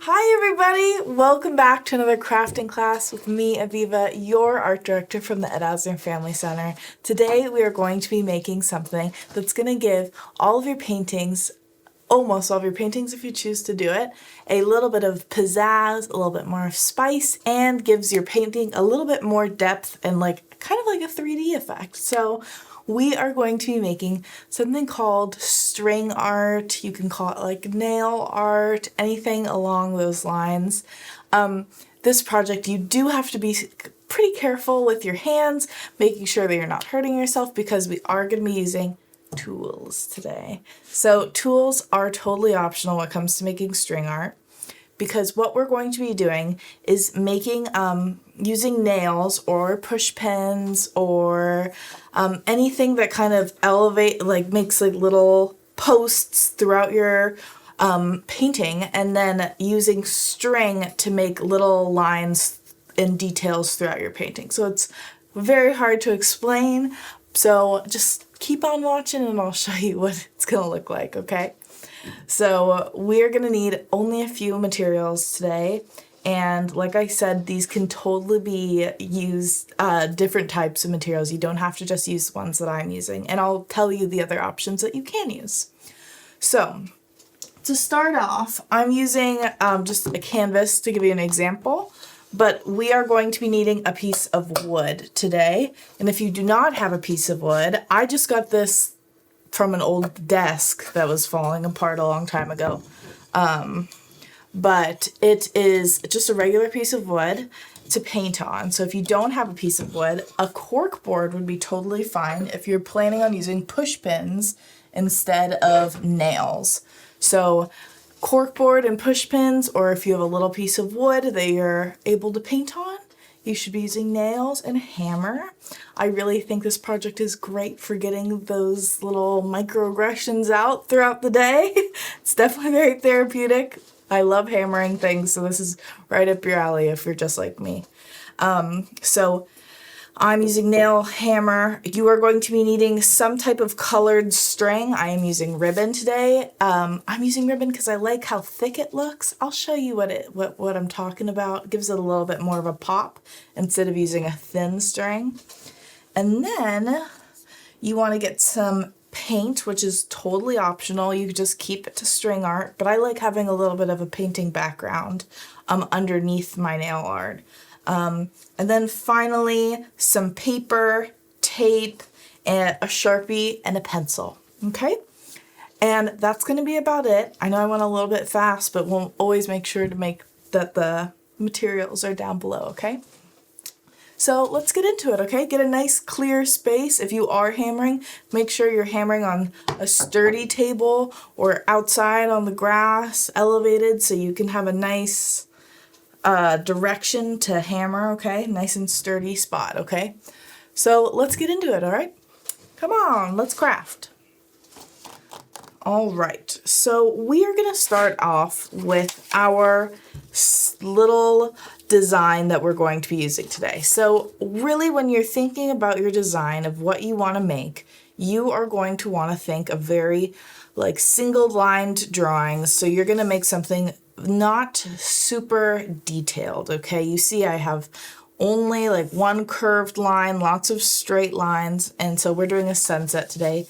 Hi everybody! Welcome back to another crafting class with me, Aviva, your art director from the Asner Family Center. Today we are going to be making something that's going to give all of your paintings, almost all of your paintings if you choose to do it, a little bit of pizzazz, a little bit more of spice, and gives your painting a little bit more depth and kind of like a 3D effect. So we are going to be making something called string art. You can call it like nail art, anything along those lines. This project, you do have to be pretty careful with your hands, making sure that you're not hurting yourself because we are going to be using tools today. So tools are totally optional when it comes to making string art, because what we're going to be doing is making, using nails or push pins or anything that kind of makes like little posts throughout your painting, and then using string to make little lines and details throughout your painting. So it's very hard to explain, so just keep on watching and I'll show you what it's gonna look like, okay? So we're gonna need only a few materials today, and like I said, these can totally be used, different types of materials. You don't have to just use the ones that I'm using, and I'll tell you the other options that you can use. So to start off, I'm using just a canvas to give you an example, but we are going to be needing a piece of wood today. And if you do not have a piece of wood, I just got this from an old desk that was falling apart a long time ago. But it is just a regular piece of wood to paint on. So if you don't have a piece of wood, a cork board would be totally fine if you're planning on using push pins instead of nails. So corkboard and push pins, or if you have a little piece of wood that you're able to paint on, you should be using nails and a hammer. I really think this project is great for getting those little microaggressions out throughout the day. It's definitely very therapeutic. I love hammering things, so this is right up your alley if you're just like me. So I'm using nail, hammer. You are going to be needing some type of colored string. I am using ribbon today. I'm using ribbon because I like how thick it looks. I'll show you what I'm talking about. It gives it a little bit more of a pop instead of using a thin string. And then you want to get some paint, which is totally optional. You could just keep it to string art, but I like having a little bit of a painting background underneath my nail art. And then finally, some paper, tape, and a Sharpie, and a pencil, okay? And that's going to be about it. I know I went a little bit fast, but we'll always make sure to make that the materials are down below, okay? So let's get into it, okay? Get a nice clear space. If you are hammering, make sure you're hammering on a sturdy table or outside on the grass, elevated, so you can have a nice direction to hammer, okay? Nice and sturdy spot, okay? So let's get into it, all right? Come on, let's craft. All right, so we are gonna start off with our little design that we're going to be using today. So really, when you're thinking about your design of what you wanna make, you are going to wanna think of very single-lined drawings. So you're gonna make something not super detailed, okay? You see I have only one curved line, lots of straight lines, and so we're doing a sunset today.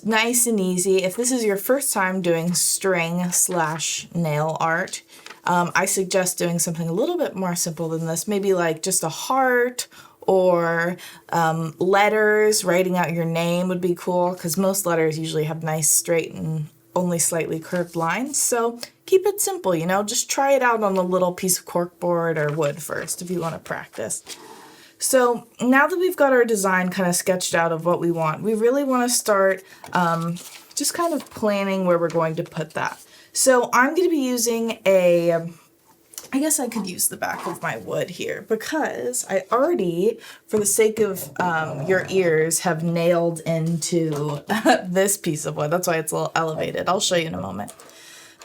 Nice and easy. If this is your first time doing string/nail art, I suggest doing something a little bit more simple than this, maybe just a heart or letters. Writing out your name would be cool because most letters usually have nice straight and only slightly curved lines. So keep it simple, just try it out on a little piece of corkboard or wood first if you want to practice. So now that we've got our design kind of sketched out of what we want, we really want to start just kind of planning where we're going to put that. So I'm going to be using I guess I could use the back of my wood here because I already, for the sake of your ears, have nailed into this piece of wood. That's why it's a little elevated. I'll show you in a moment.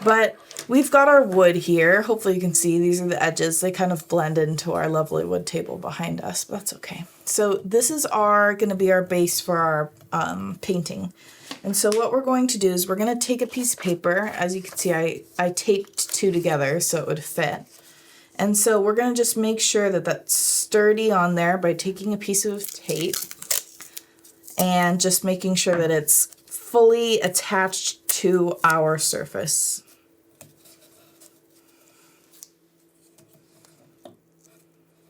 But we've got our wood here. Hopefully you can see these are the edges. They kind of blend into our lovely wood table behind us, but that's okay. So this is going to be our base for our painting. And so what we're going to do is we're going to take a piece of paper. As you can see, I taped two together so it would fit. And so we're going to just make sure that that's sturdy on there by taking a piece of tape and just making sure that it's fully attached to our surface.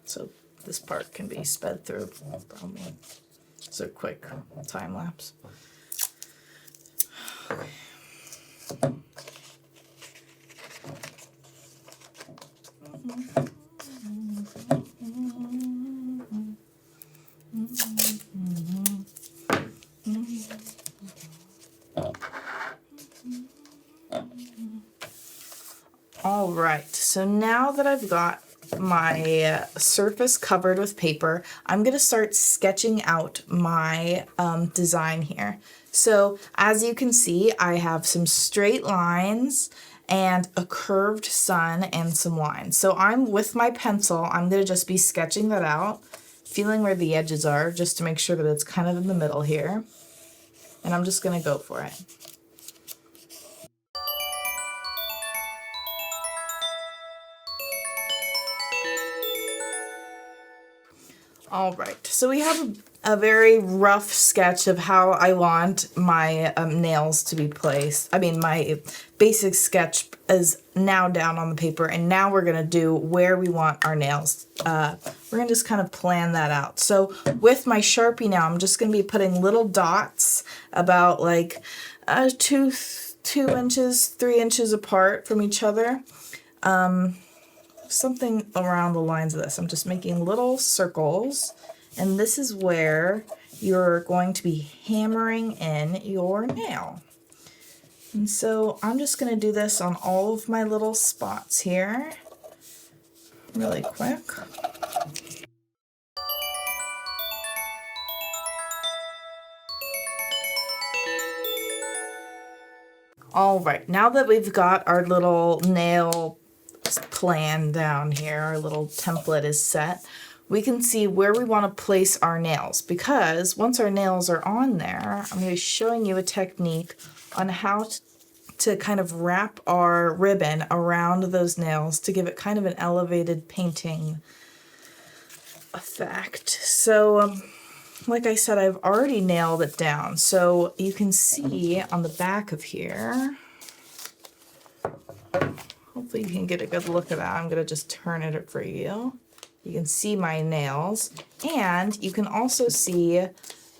So this part can be sped through probably. It's a quick time lapse. All right, so now that I've got my surface covered with paper, I'm going to start sketching out my design here. So as you can see, I have some straight lines and a curved sun and some lines. So I'm with my pencil, I'm going to just be sketching that out, feeling where the edges are just to make sure that it's kind of in the middle here. And I'm just going to go for it. All right, so we have a very rough sketch of how I want my nails to be placed. I mean, my basic sketch is now down on the paper, and now we're gonna do where we want our nails. We're gonna just kind of plan that out. So with my Sharpie now, I'm just gonna be putting little dots about like 2 inches, 3 inches apart from each other. Something around the lines of this. I'm just making little circles, and this is where you're going to be hammering in your nail. And so I'm just going to do this on all of my little spots here really quick. All right, now that we've got our little nail plan down here, our little template is set, we can see where we want to place our nails, because once our nails are on there, I'm going to be showing you a technique on how to kind of wrap our ribbon around those nails to give it kind of an elevated painting effect. So like I said, I've already nailed it down, so you can see on the back of here. Hopefully you can get a good look at that. I'm going to just turn it for you. You can see my nails, and you can also see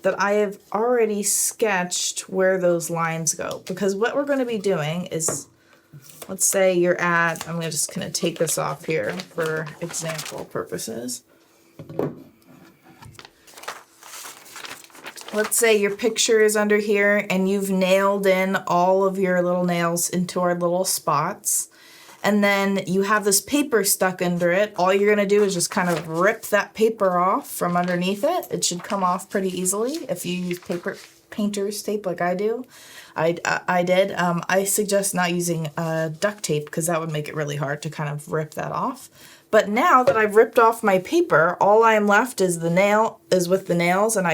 that I have already sketched where those lines go, because what we're going to be doing is, let's say you're at, I'm just going to take this off here for example purposes. Let's say your picture is under here and you've nailed in all of your little nails into our little spots. And then you have this paper stuck under it. All you're going to do is just kind of rip that paper off from underneath it. It should come off pretty easily if you use painter's tape like I do. I did. I suggest not using duct tape because that would make it really hard to kind of rip that off. But now that I've ripped off my paper, all I'm left is with the nails, and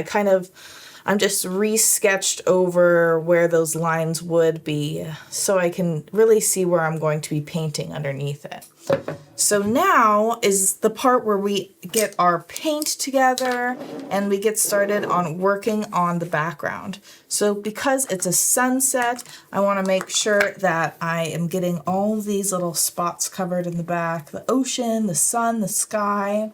I'm just re-sketched over where those lines would be so I can really see where I'm going to be painting underneath it. So now is the part where we get our paint together and we get started on working on the background. So because it's a sunset, I want to make sure that I am getting all these little spots covered in the back, the ocean, the sun, the sky.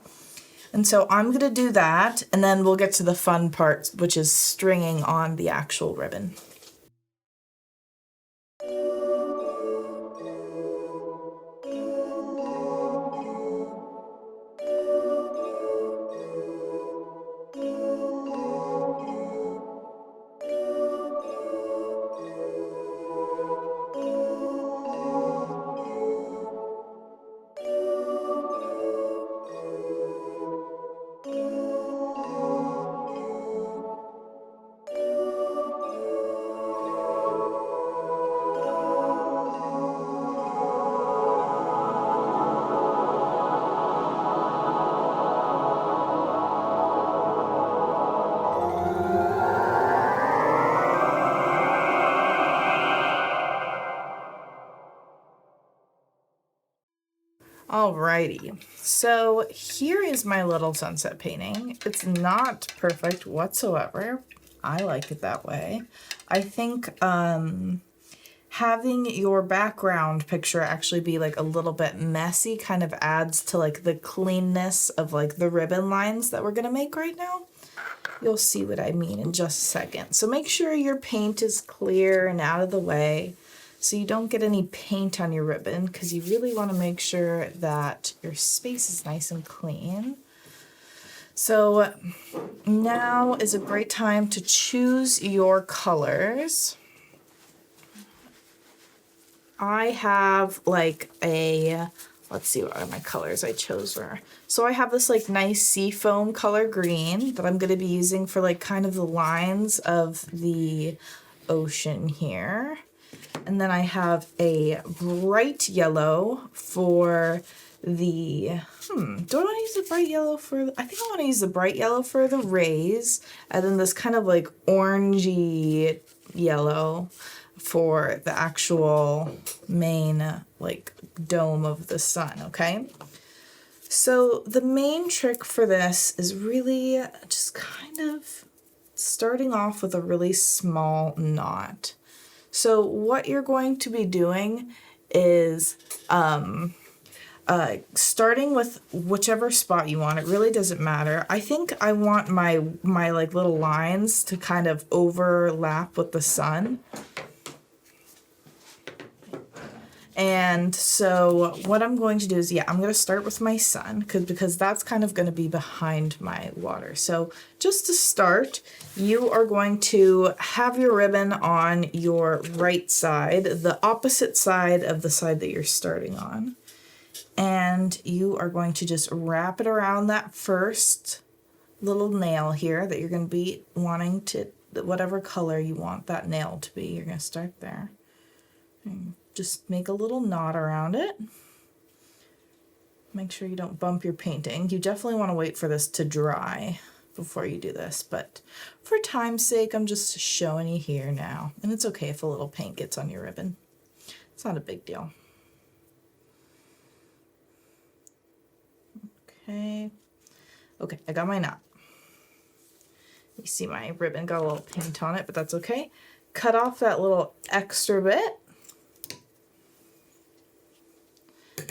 And so I'm going to do that, and then we'll get to the fun part, which is stringing on the actual ribbon. Alrighty, so here is my little sunset painting. It's not perfect whatsoever. I like it that way. I think having your background picture actually be like a little bit messy kind of adds to like the cleanness of like the ribbon lines that we're gonna make right now. You'll see what I mean in just a second. So make sure your paint is clear and out of the way so you don't get any paint on your ribbon, because you really want to make sure that your space is nice and clean. So now is a great time to choose your colors. I have like a, let's see what are my colors I chose for. So I have this like nice seafoam color green that I'm going to be using for like kind of the lines of the ocean here. And then I have a bright yellow for the, do I want to use the bright yellow for, I think I want to use the bright yellow for the rays. And then this kind of like orangey yellow for the actual main like dome of the sun, okay? So the main trick for this is really just kind of starting off with a really small knot. So what you're going to be doing is starting with whichever spot you want. It really doesn't matter. I think I want my like little lines to kind of overlap with the sun. And so what I'm going to do is, I'm going to start with my sun because that's kind of going to be behind my water. So just to start, you are going to have your ribbon on your right side, the opposite side of the side that you're starting on. And you are going to just wrap it around that first little nail here that you're going to be wanting to, whatever color you want that nail to be, you're going to start there. And just make a little knot around it. Make sure you don't bump your painting. You definitely want to wait for this to dry before you do this, but for time's sake, I'm just showing you here now. And it's okay if a little paint gets on your ribbon. It's not a big deal. Okay, I got my knot. You see my ribbon got a little paint on it, but that's okay. Cut off that little extra bit.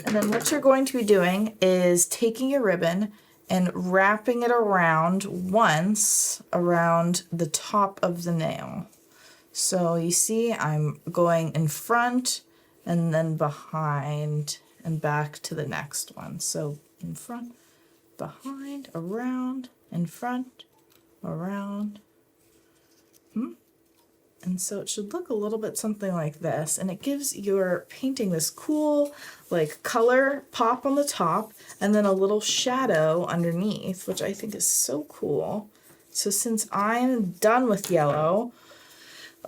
And then what you're going to be doing is taking your ribbon and wrapping it around once around the top of the nail. So you see I'm going in front and then behind and back to the next one. So in front, behind, around, in front, around. And so it should look a little bit something like this, and it gives your painting this cool like color pop on the top and then a little shadow underneath, which I think is so cool. So since I'm done with yellow,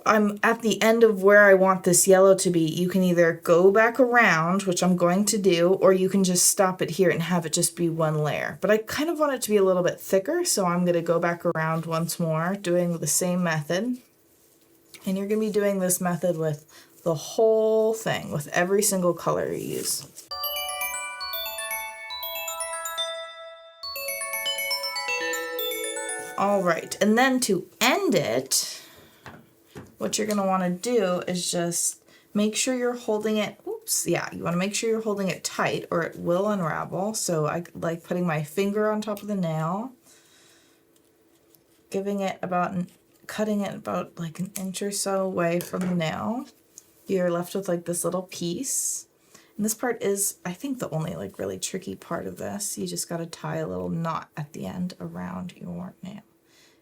I'm at the end of where I want this yellow to be. You can either go back around, which I'm going to do, or you can just stop it here and have it just be one layer. But I kind of want it to be a little bit thicker, so I'm going to go back around once more, doing the same method. And you're going to be doing this method with the whole thing, with every single color you use. All right, and then to end it, what you're going to want to do is just make sure you're holding it, you want to make sure you're holding it tight or it will unravel. So I like putting my finger on top of the nail, cutting it about like an inch or so away from the nail. You're left with like this little piece. And this part is, I think, the only like really tricky part of this. You just got to tie a little knot at the end around your nail.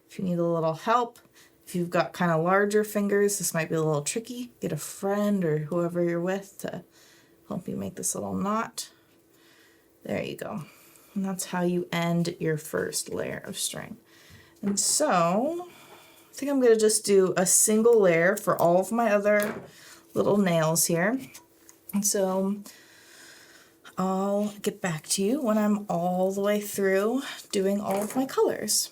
If you need a little help, if you've got kind of larger fingers, this might be a little tricky. Get a friend or whoever you're with to help you make this little knot. There you go. And that's how you end your first layer of string. And so I think I'm going to just do a single layer for all of my other little nails here. And so I'll get back to you when I'm all the way through doing all of my colors.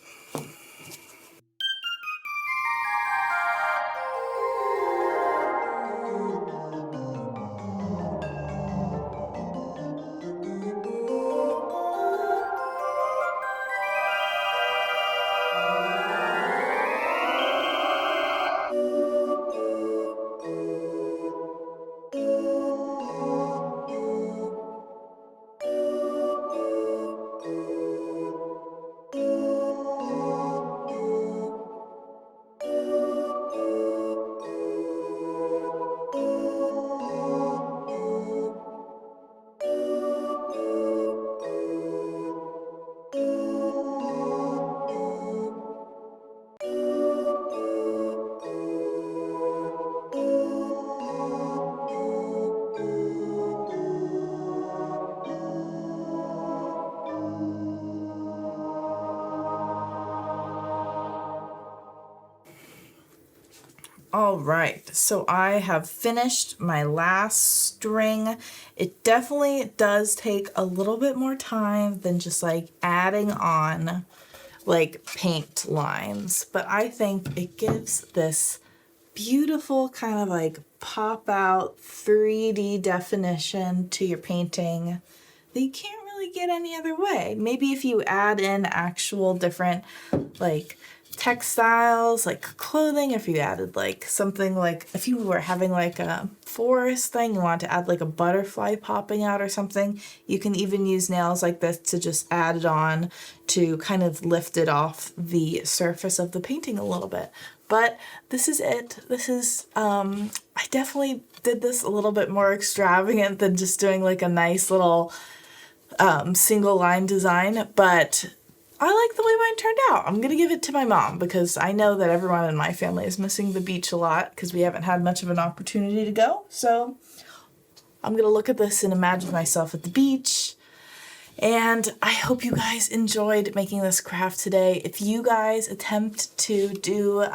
All right, so I have finished my last string. It definitely does take a little bit more time than just like adding on like paint lines, but I think it gives this beautiful kind of like pop out 3D definition to your painting that you can't really get any other way. Maybe if you add in actual different like textiles, like clothing, if you added like something like if you were having like a forest thing, you want to add like a butterfly popping out or something, you can even use nails like this to just add it on to kind of lift it off the surface of the painting a little bit. But this is it. This is, I definitely did this a little bit more extravagant than just doing like a nice little single line design, but I like the way mine turned out. I'm gonna give it to my mom because I know that everyone in my family is missing the beach a lot because we haven't had much of an opportunity to go. So I'm gonna look at this and imagine myself at the beach. And I hope you guys enjoyed making this craft today. If you guys attempt to do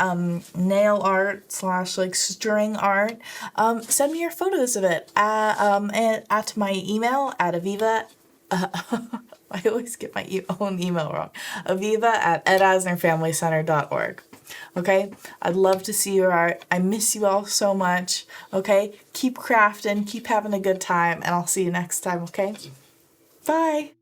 nail art / like string art, send me your photos of it at my email at Aviva. I always get my own email wrong. Aviva@edasnerfamilycenter.org. Okay? I'd love to see your art. I miss you all so much. Okay? Keep crafting, keep having a good time, and I'll see you next time, okay? Bye!